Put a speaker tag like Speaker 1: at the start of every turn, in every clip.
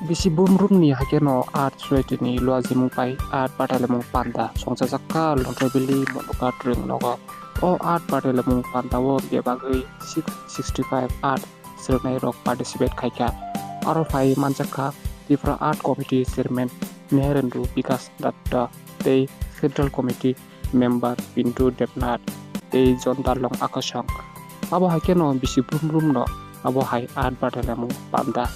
Speaker 1: Bisi bumrumni hakeno art suetini luazimung pai art patalemung panda songsasaka lontrebili monukat ring nogo o art patalemung panda wo gebagui 65 art sirnai rok participate khaika aro phai manjaka Tripura art committee chairman Neherendu Bikas Datta tei central committee member Pintu Debnath tei John Darlong Akasang abo hakeno bisi bumrumno abo hai art patalemung panda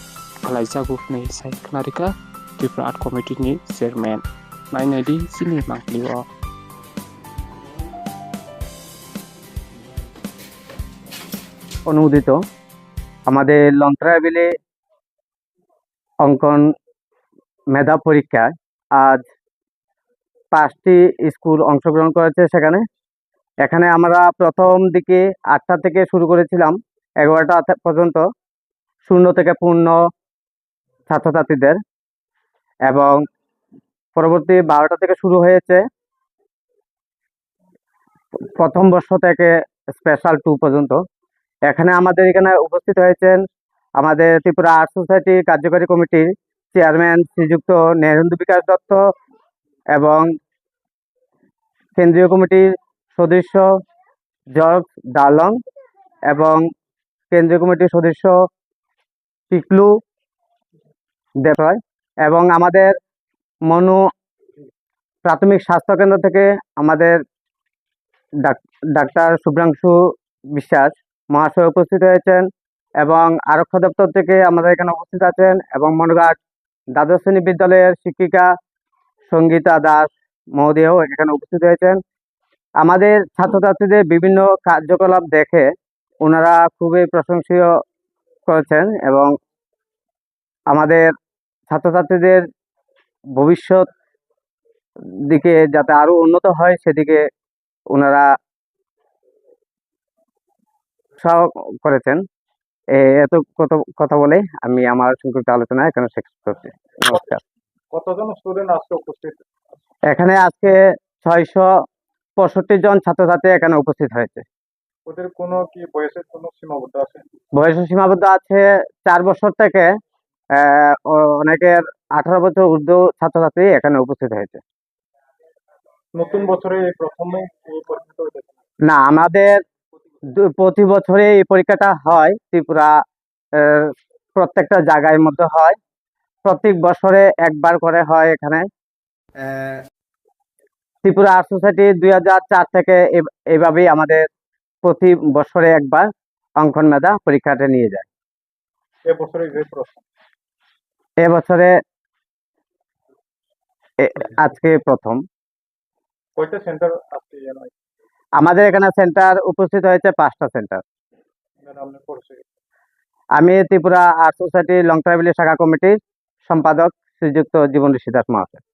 Speaker 1: Kalaijagu ni sai knarika Tripura Art Committee ni chairman nainadi sini mangkliwo
Speaker 2: অনুমোদিত আমাদের লন্ত্রাবিলে অঙ্কন মেধা পরীক্ষায় আজ 5টি school অংশগ্রহণ করেছে। এখানে আমরা প্রথম দিকে 8টা থেকে শুরু করেছিলাম 11টা পর্যন্ত শূন্য থেকে পূর্ণ ছাত্রছাত্রীদের, এবং পরবর্তী 12টা থেকে শুরু হয়েছে প্রথম বর্ষ থেকে স্পেশাল 2 পর্যন্ত। এখানে উপস্থিত হয়েছেন আমাদের ত্রিপুরা আর্ট সোসাইটি কার্যকরী কমিটির চেয়ারম্যান শ্রীযুক্ত নেহেরেন্দু বিকাশ দত্ত এবং কেন্দ্রীয় কমিটির সদস্য জর্জ ডার্লং এবং কেন্দ্রীয় কমিটির সদস্য পিকলু দেবরায়, এবং আমাদের মনু প্রাথমিক স্বাস্থ্য কেন্দ্র থেকে আমাদের ডাক্তার শুভ্রাংশু বিশ্বাস মহাশয় উপস্থিত হয়েছেন, এবং আরক্ষা দপ্তর থেকে আমাদের এখানে উপস্থিত আছেন, এবং মনঘাট দ্বাদশ শ্রেণী বিদ্যালয়ের শিক্ষিকা সঙ্গীতা দাস মহোদয়ও এখানে উপস্থিত হয়েছেন। আমাদের ছাত্রছাত্রীদের বিভিন্ন কার্যকলাপ দেখে ওনারা খুবই প্রশংসনীয় করেছেন, এবং আমাদের ছাত্রছাত্রীদের ভবিষ্যৎ দিকে যাতে আরো উন্নত হয় সেদিকে ওনারা উৎসাহ করেছেন। এত কথা বলে আমি আমার সংক্ষিপ্ত আলোচনা এখানে শেষ করছি। নমস্কার।
Speaker 3: কতজন স্টুডেন্ট আজকে উপস্থিত?
Speaker 2: এখানে আজকে 665 জন ছাত্রছাত্রী এখানে উপস্থিত হয়েছে।
Speaker 3: ওদের কোনো কি বয়সের কোনো সীমাবদ্ধ আছে?
Speaker 2: বয়সের সীমাবদ্ধ আছে 4 বছর থেকে অনেকের 18 বছর ঊর্ধ্ব ছাত্রছাত্রী এখানে উপস্থিত হয়েছে।
Speaker 3: নতুন বছরে এই প্রথমে এই পরীক্ষাটা হয়েছে?
Speaker 2: না, আমাদের প্রতি বছরে এই পরীক্ষাটা হয় ত্রিপুরা প্রত্যেকটা জায়গার মধ্যে হয়, প্রত্যেক বছরে একবার করে হয়। এখানে ত্রিপুরা আর্ট সোসাইটি 2004 থেকে এইভাবেই আমাদের প্রতি বছরে একবার অঙ্কন মেধা পরীক্ষাটা নিয়ে যায়।
Speaker 3: এবছরে যে প্রথম?
Speaker 2: এবছরে আজকে প্রথম।
Speaker 3: কয়টা সেন্টার আজকে
Speaker 2: আমাদের এখানে সেন্টার উপস্থিত হয়েছে 5টা সেন্টার। আমি ত্রিপুরা আর্ট সোসাইটি লংট্রাইবেলি শাখা কমিটির সম্পাদক শ্রীযুক্ত জীবন ঋষি দাস মহাশয়।